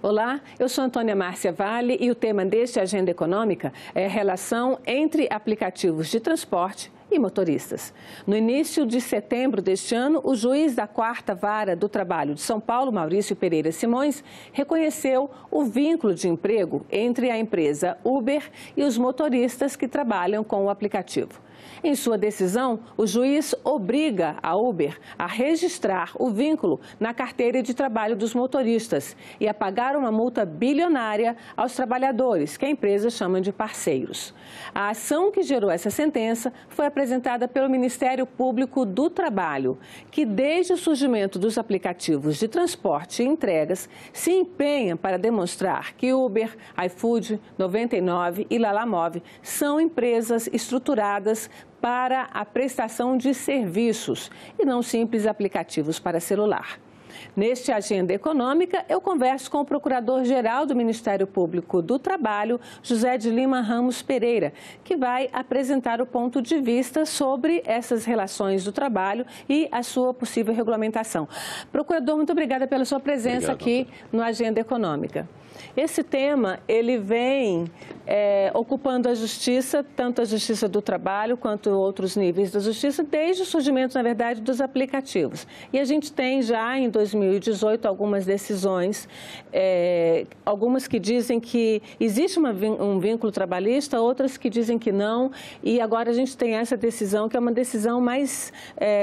Olá, eu sou Antônia Márcia Vale e o tema deste Agenda Econômica é a relação entre aplicativos de transporte e motoristas. No início de setembro deste ano, o juiz da 4ª Vara do Trabalho de São Paulo, Maurício Pereira Simões, reconheceu o vínculo de emprego entre a empresa Uber e os motoristas que trabalham com o aplicativo. Em sua decisão, o juiz obriga a Uber a registrar o vínculo na carteira de trabalho dos motoristas e a pagar uma multa bilionária aos trabalhadores, que a empresa chama de parceiros. A ação que gerou essa sentença foi apresentada pelo Ministério Público do Trabalho, que desde o surgimento dos aplicativos de transporte e entregas se empenha para demonstrar que Uber, iFood, 99 e Lalamove são empresas estruturadas para a prestação de serviços e não simples aplicativos para celular. Neste Agenda Econômica, eu converso com o Procurador-Geral do Ministério Público do Trabalho, José de Lima Ramos Pereira, que vai apresentar o ponto de vista sobre essas relações do trabalho e a sua possível regulamentação. Procurador, muito obrigada pela sua presença aqui no Agenda Econômica. Esse tema, ele vem ocupando a Justiça, tanto a Justiça do Trabalho quanto outros níveis da Justiça, desde o surgimento, na verdade, dos aplicativos. E a gente tem já, em 2018, algumas decisões, algumas que dizem que existe um vínculo trabalhista, outras que dizem que não, e agora a gente tem essa decisão, que é uma decisão mais,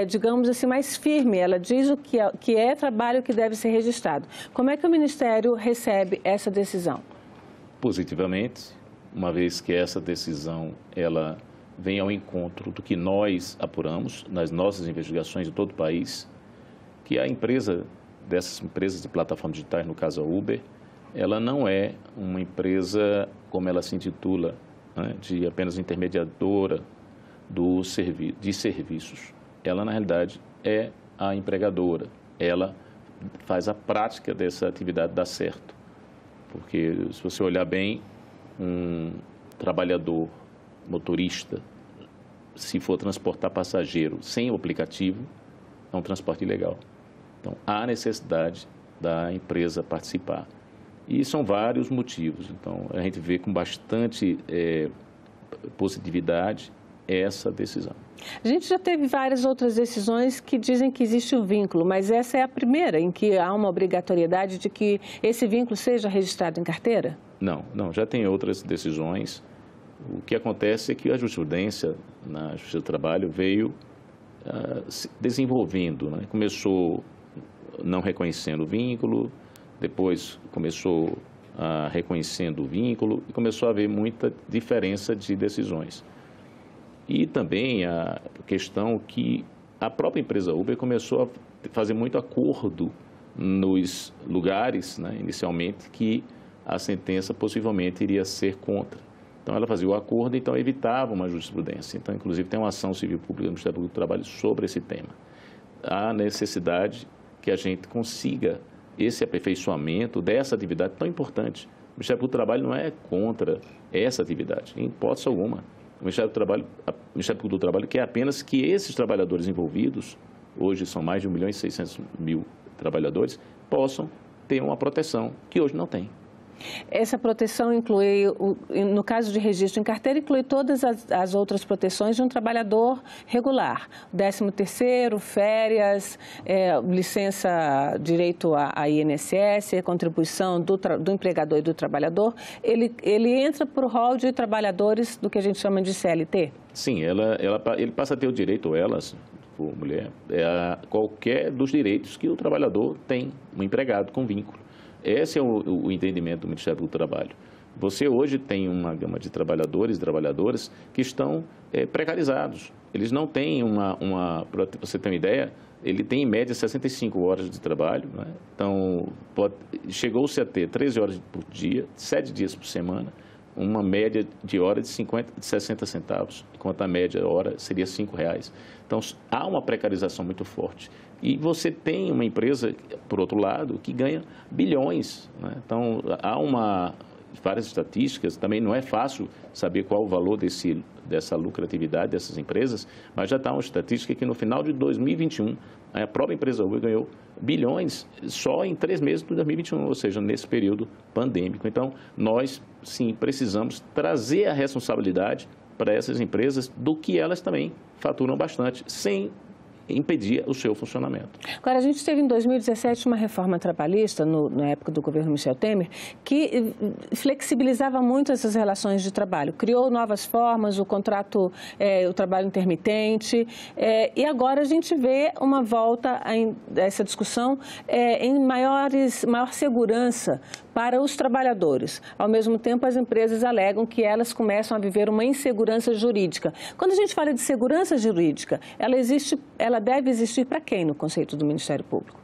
digamos assim, mais firme. Ela diz o que é trabalho que deve ser registrado. Como é que o Ministério recebe essa decisão? Positivamente, uma vez que essa decisão ela vem ao encontro do que nós apuramos nas nossas investigações de todo o país, que a empresa, dessas empresas de plataformas digitais, no caso a Uber, ela não é uma empresa, como ela se intitula, né, de apenas intermediadora de serviços. Ela, na realidade, é a empregadora. Ela faz a prática dessa atividade dar certo. Porque, se você olhar bem, um trabalhador motorista, se for transportar passageiro sem o aplicativo, é um transporte ilegal. Então, há necessidade da empresa participar. E são vários motivos. Então, a gente vê com bastante positividade essa decisão. A gente já teve várias outras decisões que dizem que existe um vínculo, mas essa é a primeira em que há uma obrigatoriedade de que esse vínculo seja registrado em carteira? Não, já tem outras decisões. O que acontece é que a jurisprudência na Justiça do Trabalho veio se desenvolvendo, né? Começou não reconhecendo o vínculo, depois começou reconhecendo o vínculo e começou a haver muita diferença de decisões. E também a questão que a própria empresa Uber começou a fazer muito acordo nos lugares, né, inicialmente, que a sentença possivelmente iria ser contra. Então, ela fazia o acordo, então evitava uma jurisprudência. Então, inclusive, tem uma ação civil pública do Ministério Público do Trabalho sobre esse tema. Há necessidade que a gente consiga esse aperfeiçoamento dessa atividade tão importante. O Ministério Público do Trabalho não é contra essa atividade, em hipótese alguma. O Ministério Público do Trabalho quer apenas que esses trabalhadores envolvidos, hoje são mais de 1.600.000 trabalhadores, possam ter uma proteção que hoje não tem. Essa proteção inclui, no caso de registro em carteira, inclui todas as outras proteções de um trabalhador regular. 13º, férias, licença, direito a INSS, contribuição do empregador e do trabalhador. Ele entra para o rol de trabalhadores do que a gente chama de CLT? Sim, ele passa a ter o direito, ou ela, se for mulher, qualquer dos direitos que o trabalhador tem, um empregado com vínculo. Esse é o entendimento do Ministério do Trabalho. Você hoje tem uma gama de trabalhadores e trabalhadoras que estão precarizados. Eles não têm para você ter uma ideia, ele tem em média 65 horas de trabalho, né? Então, chegou-se a ter 13 horas por dia, 7 dias por semana, uma média de hora de 60 centavos, enquanto a média hora seria R$5. Então, há uma precarização muito forte. E você tem uma empresa, por outro lado, que ganha bilhões, né? Então, há uma várias estatísticas, também não é fácil saber qual o valor dessa lucratividade dessas empresas, mas já está uma estatística que no final de 2021, a própria empresa Uber ganhou bilhões só em 3 meses de 2021, ou seja, nesse período pandêmico. Então, nós, sim, precisamos trazer a responsabilidade para essas empresas do que elas também faturam bastante, sem impedir o seu funcionamento. Agora, a gente teve em 2017 uma reforma trabalhista, na época do governo Michel Temer, que flexibilizava muito essas relações de trabalho, criou novas formas, o contrato, o trabalho intermitente, e agora a gente vê uma volta a essa discussão em maior segurança para os trabalhadores. Ao mesmo tempo, as empresas alegam que elas começam a viver uma insegurança jurídica. Quando a gente fala de segurança jurídica, ela deve existir para quem no conceito do Ministério Público?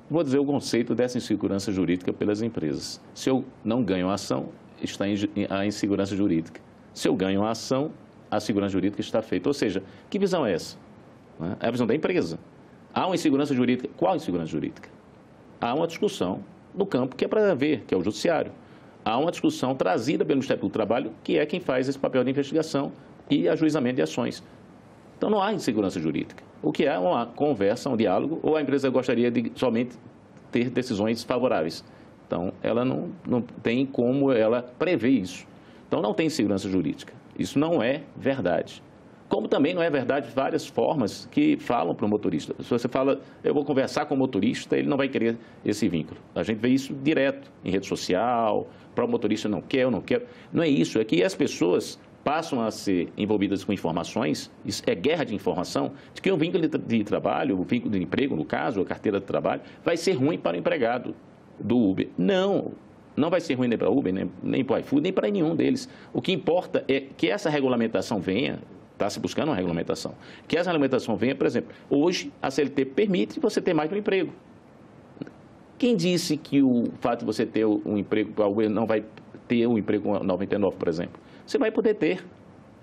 Vou dizer o conceito dessa insegurança jurídica pelas empresas. Se eu não ganho a ação, está a insegurança jurídica. Se eu ganho a ação, a segurança jurídica está feita. Ou seja, que visão é essa? É a visão da empresa. Há uma insegurança jurídica. Qual insegurança jurídica? Há uma discussão no campo que é para ver, que é o judiciário. Há uma discussão trazida pelo Ministério do Trabalho, que é quem faz esse papel de investigação e ajuizamento de ações. Então, não há insegurança jurídica. O que há é uma conversa, um diálogo, ou a empresa gostaria de somente ter decisões favoráveis. Então, ela não tem como ela prever isso. Então, não tem segurança jurídica. Isso não é verdade. Como também não é verdade várias formas que falam para o motorista. Se você fala, eu vou conversar com o motorista, ele não vai querer esse vínculo. A gente vê isso direto em rede social, para o motorista não quer, eu não quero. Não é isso, é que as pessoas passam a ser envolvidas com informações, isso é guerra de informação, de que o vínculo de trabalho, o vínculo de emprego, no caso, a carteira de trabalho, vai ser ruim para o empregado do Uber. Não vai ser ruim nem para o Uber, nem para o iFood, nem para nenhum deles. O que importa é que essa regulamentação venha. Está se buscando uma regulamentação. Que essa regulamentação venha, por exemplo, hoje a CLT permite você ter mais de um emprego. Quem disse que o fato de você ter um emprego, a Uber não vai ter um emprego 99, por exemplo? Você vai poder ter.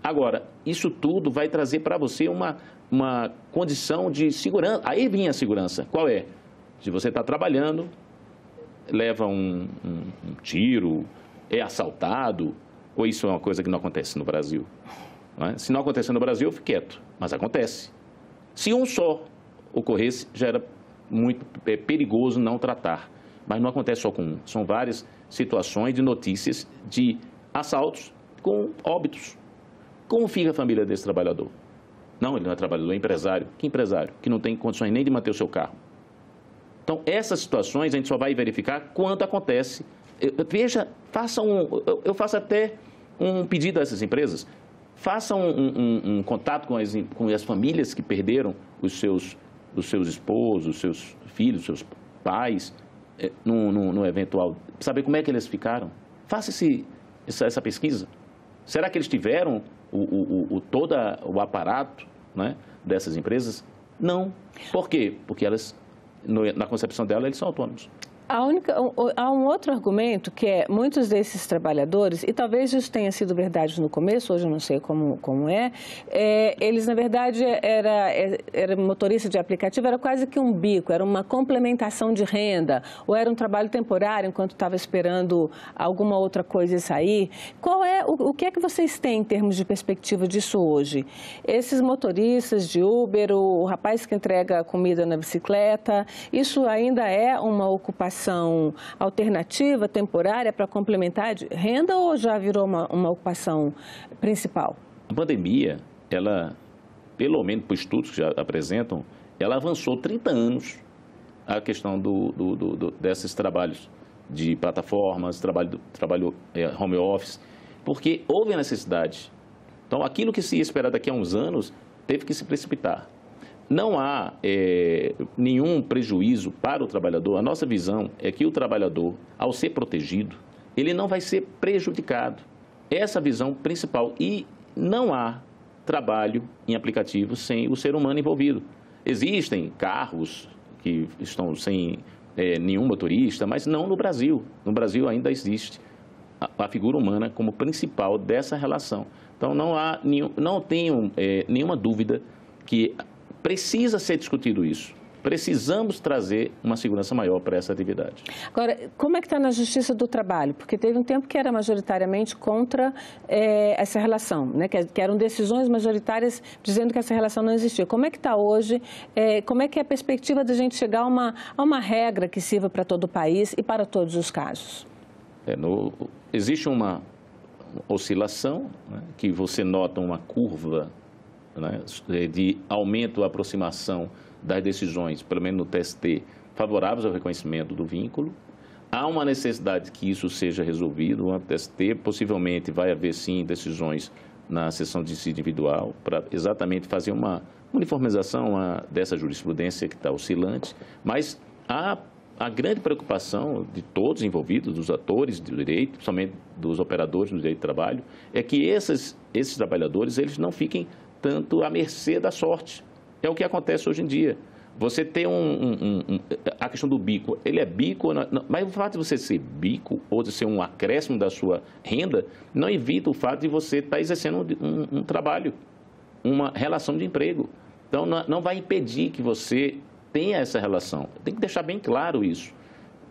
Agora, isso tudo vai trazer para você uma condição de segurança. Aí vinha a segurança. Qual é? Se você está trabalhando, leva um tiro, é assaltado, ou isso é uma coisa que não acontece no Brasil? Se não acontecer no Brasil, eu fico quieto, mas acontece. Se um só ocorresse, já era muito perigoso não tratar. Mas não acontece só com um. São várias situações de notícias de assaltos com óbitos. Como fica a família desse trabalhador? Não, ele não é trabalhador, é empresário. Que empresário? Que não tem condições nem de manter o seu carro. Então, essas situações a gente só vai verificar quando acontece. Veja, eu faço até um pedido a essas empresas. Façam um contato com as famílias que perderam os seus esposos, os seus filhos, os seus pais, no eventual, saber como é que eles ficaram. Faça essa pesquisa. Será que eles tiveram todo o aparato, né, dessas empresas? Não. Por quê? Porque elas, na concepção delas, eles são autônomos. Há um outro argumento que é, muitos desses trabalhadores, e talvez isso tenha sido verdade no começo, hoje eu não sei como eles, na verdade, era motorista de aplicativo, era quase que um bico, era uma complementação de renda, ou era um trabalho temporário enquanto estava esperando alguma outra coisa sair. O que é que vocês têm em termos de perspectiva disso hoje? Esses motoristas de Uber, o rapaz que entrega comida na bicicleta, isso ainda é uma ocupação alternativa, temporária, para complementar de renda ou já virou uma ocupação principal? A pandemia, ela, pelo menos por estudos que já apresentam, ela avançou 30 anos a questão desses trabalhos de plataformas, trabalho home office, porque houve a necessidade. Então, aquilo que se ia esperar daqui a uns anos teve que se precipitar. Não há nenhum prejuízo para o trabalhador. A nossa visão é que o trabalhador, ao ser protegido, ele não vai ser prejudicado. Essa é a visão principal. E não há trabalho em aplicativo sem o ser humano envolvido. Existem carros que estão sem nenhum motorista, mas não no Brasil. No Brasil ainda existe a figura humana como principal dessa relação. Então, não tenho nenhuma dúvida que precisa ser discutido isso. precisamos trazer uma segurança maior para essa atividade. Agora, como é que está na Justiça do Trabalho? Porque teve um tempo que era majoritariamente contra essa relação, né? Que eram decisões majoritárias dizendo que essa relação não existia. Como é que está hoje? Como é que é a perspectiva de a gente chegar a uma regra que sirva para todo o país e para todos os casos? Existe uma oscilação, né, que você nota uma curva, né, de aumento ou aproximação das decisões, pelo menos no TST, favoráveis ao reconhecimento do vínculo. Há uma necessidade que isso seja resolvido no TST, possivelmente vai haver sim decisões na sessão de dissídio individual, para exatamente fazer uma uniformização dessa jurisprudência que está oscilante, mas a grande preocupação de todos envolvidos, dos atores do direito, principalmente dos operadores do direito do trabalho, é que esses trabalhadores eles não fiquem tanto à mercê da sorte. É o que acontece hoje em dia. Você tem a questão do bico, ele é bico, mas o fato de você ser bico ou de ser um acréscimo da sua renda, não evita o fato de você estar exercendo um trabalho, uma relação de emprego. Então, não vai impedir que você tenha essa relação. Tem que deixar bem claro isso.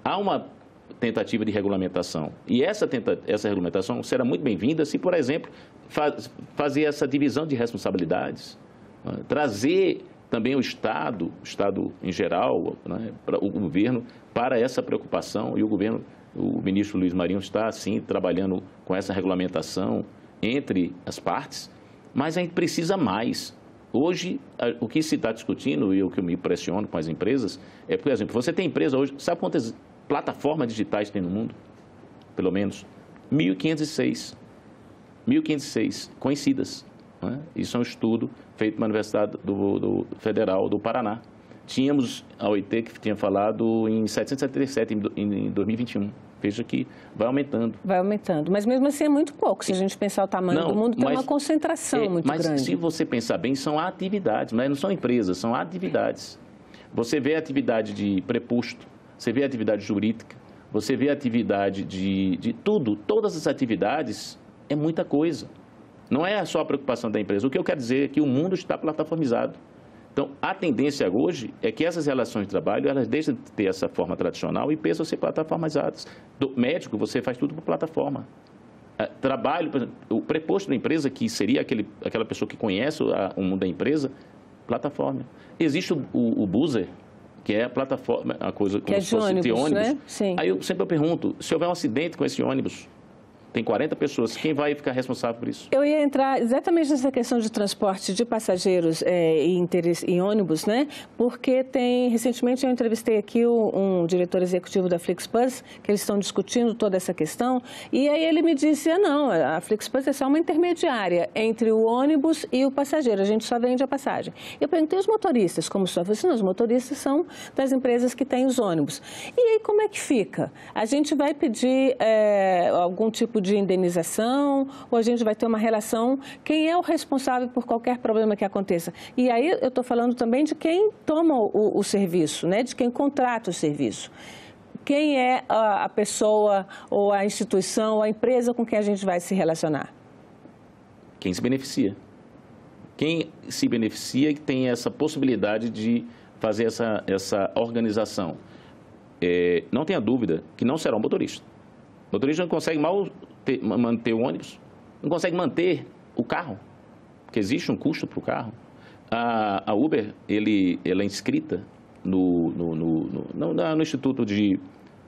Há uma tentativa de regulamentação. E essa regulamentação será muito bem-vinda se, por exemplo, fazer essa divisão de responsabilidades, né? Trazer também o Estado em geral, né, o governo, para essa preocupação. E o ministro Luiz Marinho está, sim, trabalhando com essa regulamentação entre as partes, mas a gente precisa mais. Hoje, o que se está discutindo e o que eu me impressiono com as empresas é, por exemplo, você tem empresa hoje, sabe quantas plataformas digitais tem no mundo? Pelo menos 1.506. 1.506 conhecidas. Né? Isso é um estudo feito pela Universidade Federal do Paraná. Tínhamos a OIT que tinha falado em 777 em 2021. Veja que vai aumentando. Vai aumentando, mas mesmo assim é muito pouco. Se a gente pensar o tamanho do mundo, tem uma concentração muito grande. Mas se você pensar bem, são atividades, mas não são empresas, são atividades. Você vê a atividade de preposto, você vê a atividade jurídica, você vê a atividade de tudo. Todas as atividades é muita coisa. Não é só a preocupação da empresa. O que eu quero dizer é que o mundo está plataformizado. Então, a tendência hoje é que essas relações de trabalho, elas deixam de ter essa forma tradicional e passam a ser plataformizadas. Do médico, você faz tudo por plataforma. Trabalho, por exemplo, o preposto da empresa, que seria aquela pessoa que conhece o mundo da empresa, plataforma. Existe o buzzer, que é a plataforma, a coisa como se fosse de ônibus. Né? Sim. Aí eu sempre pergunto, se houver um acidente com esse ônibus, tem 40 pessoas, quem vai ficar responsável por isso? Eu ia entrar exatamente nessa questão de transporte de passageiros em ônibus, né? Porque recentemente eu entrevistei aqui um diretor executivo da Flixbus, que eles estão discutindo toda essa questão, e aí ele me disse, não, a Flixbus é só uma intermediária entre o ônibus e o passageiro, a gente só vende a passagem. Eu perguntei os motoristas, como só? Eu falei assim, não, os motoristas são das empresas que têm os ônibus. E aí como é que fica? A gente vai pedir algum tipo de indenização, ou a gente vai ter uma relação, quem é o responsável por qualquer problema que aconteça? E aí eu estou falando também de quem toma o serviço, né? De quem contrata o serviço. Quem é a pessoa, ou a instituição, ou a empresa com quem a gente vai se relacionar? Quem se beneficia. Quem se beneficia e tem essa possibilidade de fazer essa organização. Não tenha dúvida que não será um motorista. O motorista não consegue manter o ônibus, não consegue manter o carro, porque existe um custo para o carro. A Uber, ela é inscrita no Instituto de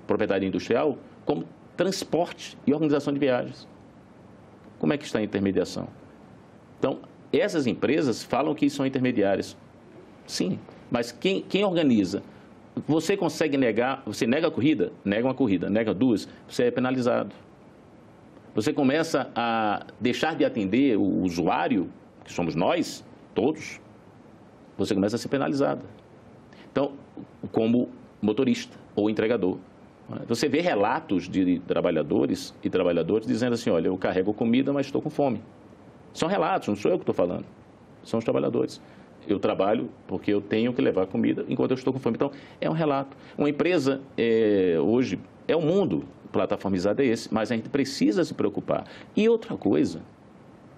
Propriedade Industrial como transporte e organização de viagens. Como é que está a intermediação? Então, essas empresas falam que são intermediárias. Sim, mas quem organiza? Você consegue negar, você nega a corrida, nega uma corrida, nega duas, você é penalizado. Você começa a deixar de atender o usuário, que somos nós, todos, você começa a ser penalizado. Então, como motorista ou entregador. Você vê relatos de trabalhadores e trabalhadoras dizendo assim, olha, eu carrego comida, mas estou com fome. São relatos, não sou eu que estou falando, são os trabalhadores. Eu trabalho porque eu tenho que levar comida enquanto eu estou com fome. Então, é um relato. Uma empresa, hoje, é o mundo plataformizado é esse, mas a gente precisa se preocupar. E outra coisa,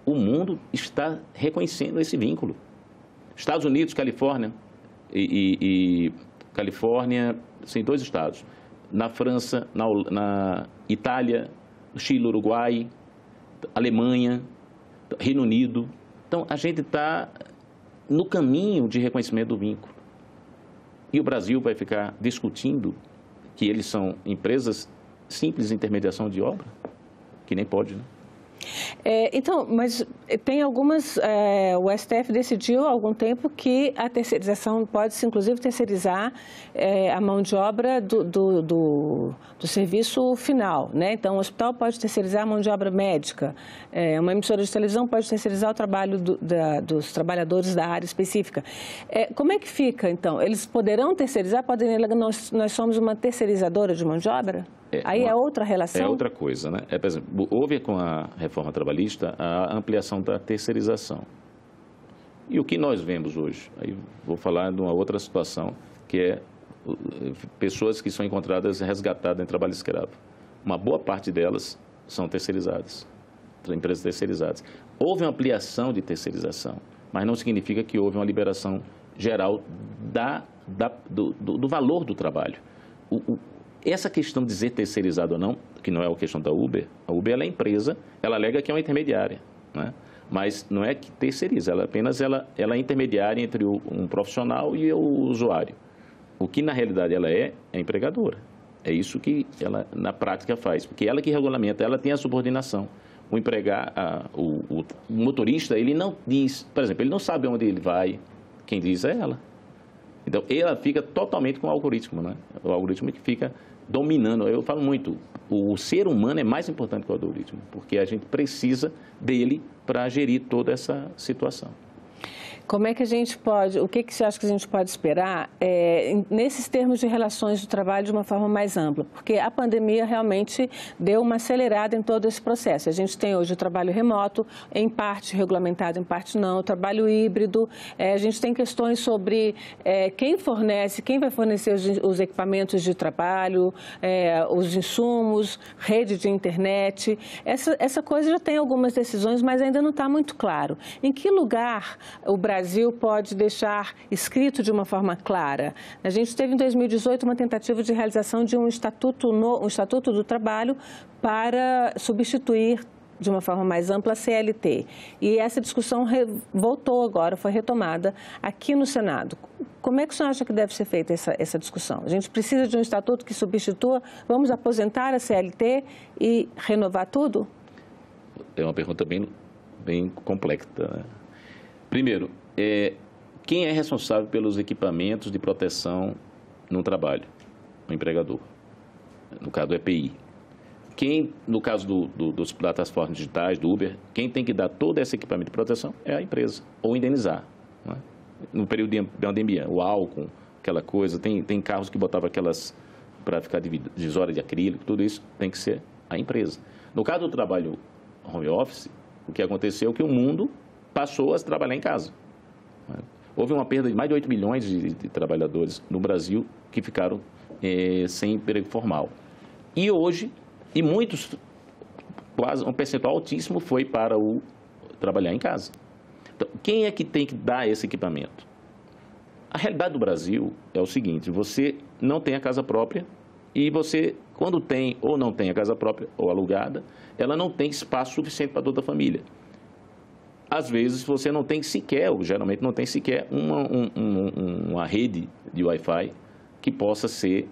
o mundo está reconhecendo esse vínculo. Estados Unidos, Califórnia, e Califórnia, sim, 2 estados. Na França, na Itália, Chile, Uruguai, Alemanha, Reino Unido. Então, a gente está no caminho de reconhecimento do vínculo. E o Brasil vai ficar discutindo que eles são empresas simples de intermediação de obra? Que nem pode, né? Então, mas tem algumas, o STF decidiu há algum tempo que a terceirização pode-se, inclusive, terceirizar a mão de obra do serviço final, né? Então, o hospital pode terceirizar a mão de obra médica, uma emissora de televisão pode terceirizar o trabalho dos trabalhadores da área específica. Como é que fica, então? Eles poderão terceirizar? Nós somos uma terceirizadora de mão de obra? Aí é outra relação? É outra coisa, né? Por exemplo, houve com a reforma trabalhista a ampliação da terceirização. E o que nós vemos hoje? Aí vou falar de uma outra situação, que é pessoas que são encontradas resgatadas em trabalho escravo. Uma boa parte delas são terceirizadas, são empresas terceirizadas. Houve uma ampliação de terceirização, mas não significa que houve uma liberação geral do valor do trabalho. Essa questão de dizer terceirizado ou não, que não é a questão da Uber, a Uber ela é empresa, ela alega que é uma intermediária, né? Mas não é que terceiriza, ela apenas ela é intermediária entre um profissional e o usuário. O que na realidade ela é empregadora. É isso que ela na prática faz, porque ela que regulamenta, ela tem a subordinação. O motorista, ele não diz, por exemplo, ele não sabe onde ele vai, quem diz é ela. Então, ela fica totalmente com o algoritmo, né? O algoritmo que fica dominando. Eu falo muito, o ser humano é mais importante que o algoritmo, porque a gente precisa dele para gerir toda essa situação. Como é que a gente pode, o que você acha que a gente pode esperar nesses termos de relações de trabalho de uma forma mais ampla? Porque a pandemia realmente deu uma acelerada em todo esse processo. A gente tem hoje o trabalho remoto, em parte regulamentado, em parte não, o trabalho híbrido, a gente tem questões sobre quem vai fornecer os equipamentos de trabalho, os insumos, rede de internet. Essa coisa já tem algumas decisões, mas ainda não está muito claro. Em que lugar o Brasil pode deixar escrito de uma forma clara? A gente teve em 2018 uma tentativa de realização de um estatuto do trabalho para substituir de uma forma mais ampla a CLT. E essa discussão voltou agora, foi retomada aqui no Senado. Como é que o senhor acha que deve ser feita essa discussão? A gente precisa de um estatuto que substitua, vamos aposentar a CLT e renovar tudo? É uma pergunta bem complexa, né? Primeiro, quem é responsável pelos equipamentos de proteção no trabalho? O empregador. No caso do EPI. No caso dos plataformas digitais, do Uber, quem tem que dar todo esse equipamento de proteção é a empresa, ou indenizar, né? No período de pandemia, o álcool, aquela coisa, tem carros que botavam aquelas para ficar divisória de acrílico, tudo isso tem que ser a empresa. No caso do trabalho home office, o que aconteceu é que o mundo passou a trabalhar em casa. Houve uma perda de mais de 8 milhões de trabalhadores no Brasil que ficaram sem emprego formal. E hoje, muitos, quase um percentual altíssimo foi para o trabalhar em casa. Então, quem é que tem que dar esse equipamento? A realidade do Brasil é o seguinte, você não tem a casa própria e você, quando tem ou não tem a casa própria ou alugada, ela não tem espaço suficiente para toda a família. Às vezes, você não tem sequer, ou geralmente não tem sequer, uma rede de Wi-Fi que possa ser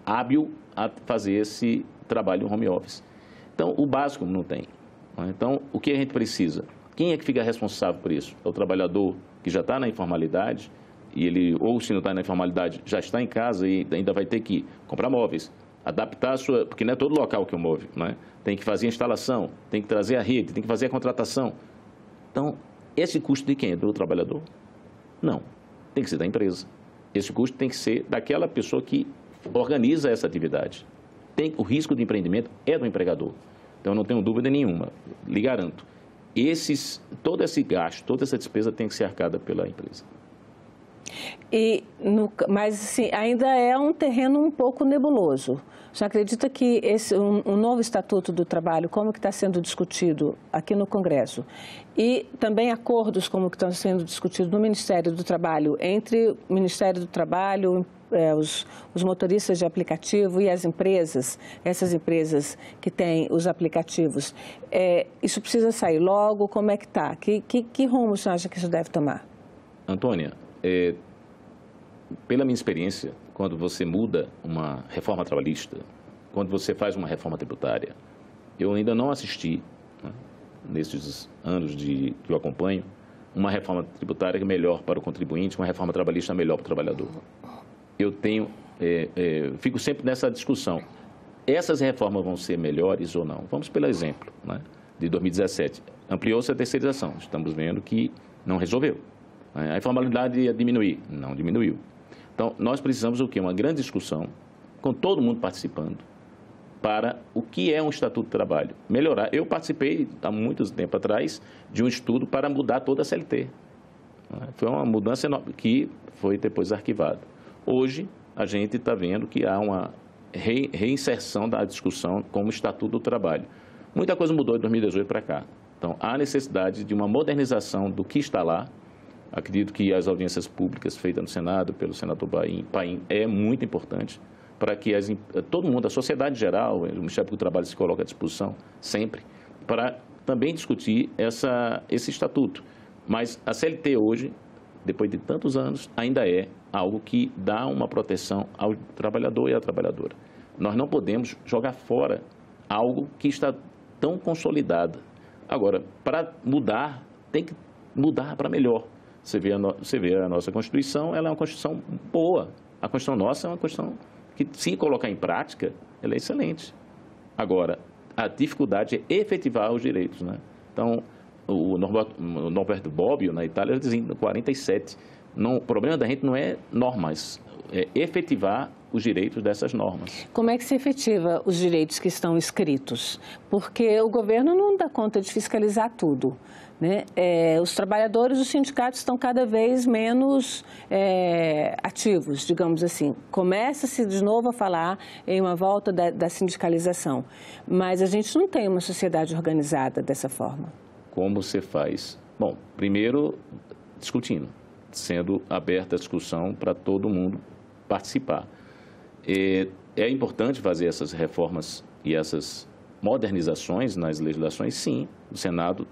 hábil a fazer esse trabalho home office. Então, o básico não tem. Então, o que a gente precisa? Quem é que fica responsável por isso? É o trabalhador que já está na informalidade, e ele, ou se não está na informalidade, já está em casa e ainda vai ter que comprar móveis, adaptar a sua... Porque não é todo local que é um móvel, né? Tem que fazer a instalação, tem que trazer a rede, tem que fazer a contratação. Então, esse custo de quem? Do trabalhador? Não, tem que ser da empresa. Esse custo tem que ser daquela pessoa que organiza essa atividade. O risco de empreendimento é do empregador. Então, eu não tenho dúvida nenhuma, lhe garanto. Todo esse gasto, toda essa despesa tem que ser arcada pela empresa. Mas assim, ainda é um terreno um pouco nebuloso. Você acredita que um novo Estatuto do Trabalho, como que está sendo discutido aqui no Congresso, e também acordos como que estão sendo discutidos no Ministério do Trabalho, entre o Ministério do Trabalho, os motoristas de aplicativo e as empresas, essas empresas que têm os aplicativos, isso precisa sair logo? Como é que está? Que rumo você acha que isso deve tomar? Antônia, pela minha experiência, quando você muda uma reforma trabalhista, quando você faz uma reforma tributária, eu ainda não assisti, né, nesses anos que eu acompanho, uma reforma tributária melhor para o contribuinte, uma reforma trabalhista melhor para o trabalhador. Eu fico sempre nessa discussão. Essas reformas vão ser melhores ou não? Vamos pelo exemplo, né, de 2017. Ampliou-se a terceirização. Estamos vendo que não resolveu. A informalidade ia diminuir. Não diminuiu. Então, nós precisamos o quê? Uma grande discussão, com todo mundo participando, para o que é um Estatuto do Trabalho. Melhorar. Eu participei, há muito tempo atrás, de um estudo para mudar toda a CLT. Foi uma mudança enorme, que foi depois arquivada. Hoje, a gente está vendo que há uma reinserção da discussão como Estatuto do Trabalho. Muita coisa mudou de 2018 para cá. Então, há necessidade de uma modernização do que está lá. Acredito que as audiências públicas feitas no Senado, pelo senador Paim, é muito importante para que todo mundo, a sociedade em geral, o Ministério do Trabalho se coloca à disposição sempre, para também discutir esse estatuto. Mas a CLT hoje, depois de tantos anos, ainda é algo que dá uma proteção ao trabalhador e à trabalhadora. Nós não podemos jogar fora algo que está tão consolidado. Agora, para mudar, tem que mudar para melhor. Você vê a nossa Constituição, ela é uma Constituição boa. A Constituição nossa é uma Constituição que, se colocar em prática, ela é excelente. Agora, a dificuldade é efetivar os direitos, né? Então, o Norberto Bobbio, na Itália, ele dizia em 47, o problema da gente não é normas, é efetivar os direitos dessas normas. Como é que se efetiva os direitos que estão escritos? Porque o governo não dá conta de fiscalizar tudo, né? Os trabalhadores, os sindicatos estão cada vez menos ativos, digamos assim. Começa-se de novo a falar em uma volta da sindicalização, mas a gente não tem uma sociedade organizada dessa forma. Como você faz? Bom, primeiro, discutindo, sendo aberta a discussão para todo mundo participar. É importante fazer essas reformas e essas modernizações nas legislações, sim. O Senado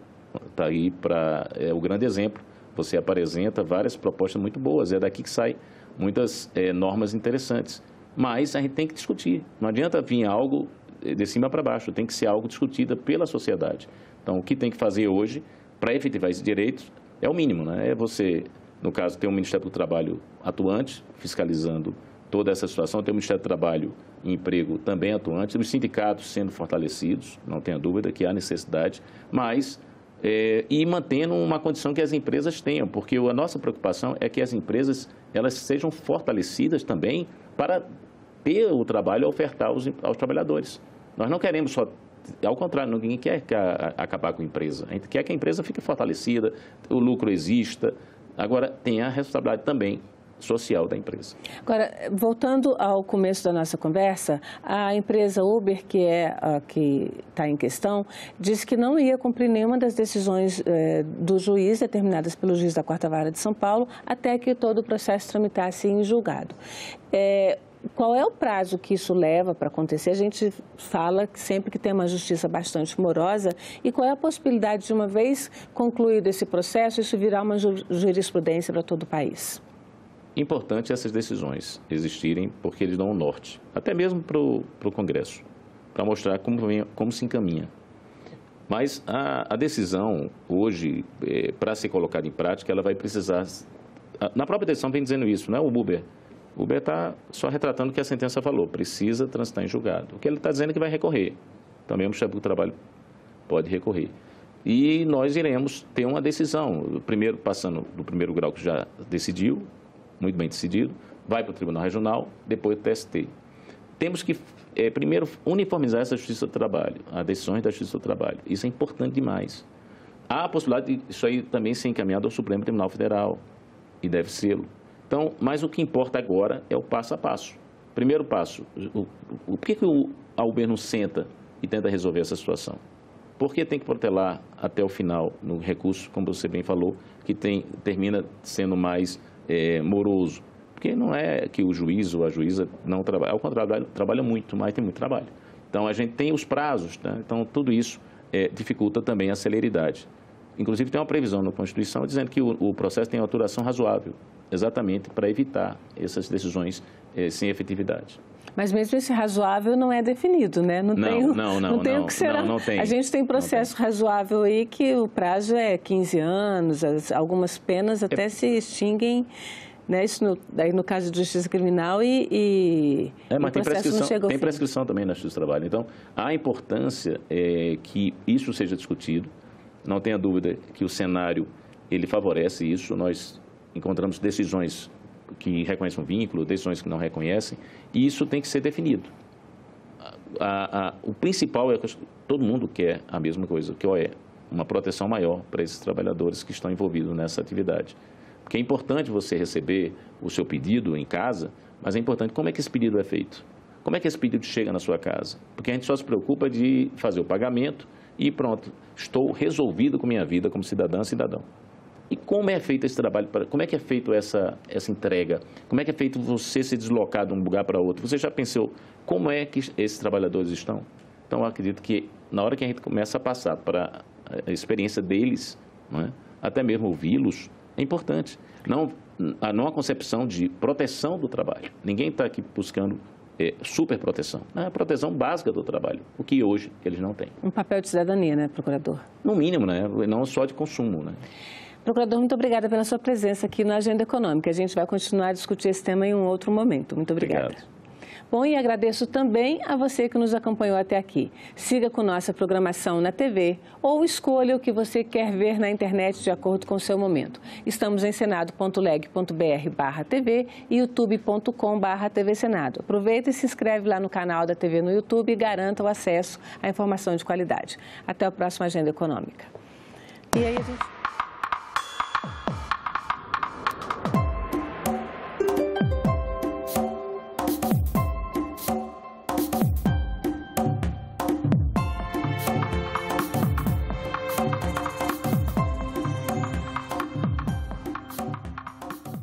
está aí para o grande exemplo. Você apresenta várias propostas muito boas, é daqui que saem muitas normas interessantes. Mas a gente tem que discutir. Não adianta vir algo de cima para baixo, tem que ser algo discutido pela sociedade. Então, o que tem que fazer hoje para efetivar esses direitos é o mínimo, né? É você, no caso, ter um Ministério do Trabalho atuante, fiscalizando toda essa situação, ter o Ministério do Trabalho e Emprego também atuante, os sindicatos sendo fortalecidos, não tenha dúvida que há necessidade, mas e mantendo uma condição que as empresas tenham, porque a nossa preocupação é que as empresas elas sejam fortalecidas também para ter o trabalho a ofertar aos trabalhadores. Nós não queremos só, ao contrário, ninguém quer acabar com a empresa. A gente quer que a empresa fique fortalecida, o lucro exista. Agora, tem a responsabilidade também social da empresa. Agora, voltando ao começo da nossa conversa, a empresa Uber, que está em questão, disse que não ia cumprir nenhuma das decisões do juiz, determinadas pelo juiz da Quarta Vara de São Paulo, até que todo o processo tramitasse em julgado. Qual é o prazo que isso leva para acontecer? A gente fala que sempre que tem uma justiça bastante morosa, e qual é a possibilidade de, uma vez concluído esse processo, isso virar uma jurisprudência para todo o país? Importante essas decisões existirem, porque eles dão um norte, até mesmo para o Congresso, para mostrar como se encaminha. Mas a decisão, hoje, para ser colocada em prática, ela vai precisar... Na própria decisão vem dizendo isso, não é o Uber. O Uber está só retratando o que a sentença falou, precisa transitar em julgado. O que ele está dizendo é que vai recorrer. Também o Ministério do Trabalho pode recorrer. E nós iremos ter uma decisão, primeiro passando do primeiro grau que já decidiu, muito bem decidido, vai para o Tribunal Regional, depois o TST. Temos que, primeiro, uniformizar essa Justiça do Trabalho, as decisões da Justiça do Trabalho. Isso é importante demais. Há a possibilidade de isso aí também ser encaminhado ao Supremo Tribunal Federal, e deve ser. Então, mas o que importa agora é o passo a passo. Primeiro passo, por que a Uber não senta e tenta resolver essa situação? Por que tem que protelar até o final no recurso, como você bem falou, que termina sendo mais moroso? Porque não é que o juiz ou a juíza não trabalha, ao contrário, trabalha muito, mas tem muito trabalho. Então, a gente tem os prazos, né? Então, tudo isso dificulta também a celeridade. Inclusive, tem uma previsão na Constituição dizendo que o processo tem uma duração razoável, exatamente para evitar essas decisões sem efetividade. Mas mesmo esse razoável não é definido, né? Não tem o que será. Não tem. A gente tem processo razoável aí que o prazo é 15 anos, algumas penas até se extinguem, né? Isso daí no caso de justiça criminal mas o processo não chegou ao fim. Tem prescrição também na justiça do trabalho. Então, há importância que isso seja discutido. Não tenha dúvida que o cenário, ele favorece isso. Nós encontramos decisões que reconhecem um vínculo, decisões que não reconhecem, e isso tem que ser definido. O principal é que todo mundo quer a mesma coisa, que é uma proteção maior para esses trabalhadores que estão envolvidos nessa atividade. Porque é importante você receber o seu pedido em casa, mas é importante como é que esse pedido é feito. Como é que esse pedido chega na sua casa? Porque a gente só se preocupa de fazer o pagamento e pronto, estou resolvido com minha vida como cidadã, cidadão. E como é feito esse trabalho? Como é que é feito essa entrega? Como é que é feito você se deslocar de um lugar para outro? Você já pensou como é que esses trabalhadores estão? Então, eu acredito que na hora que a gente começa a passar para a experiência deles, não é? Até mesmo ouvi-los, é importante. Não a concepção de proteção do trabalho. Ninguém está aqui buscando super proteção. É a proteção básica do trabalho, o que hoje eles não têm. Um papel de cidadania, né, procurador? No mínimo, né? Não só de consumo, né? Procurador, muito obrigada pela sua presença aqui na Agenda Econômica. A gente vai continuar a discutir esse tema em um outro momento. Muito obrigada. Obrigado. Bom, e agradeço também a você que nos acompanhou até aqui. Siga com nossa programação na TV ou escolha o que você quer ver na internet de acordo com o seu momento. Estamos em senado.leg.br/TV e youtube.com/TV Senado. Aproveita e se inscreve lá no canal da TV no YouTube e garanta o acesso à informação de qualidade. Até a próxima Agenda Econômica. E aí a gente...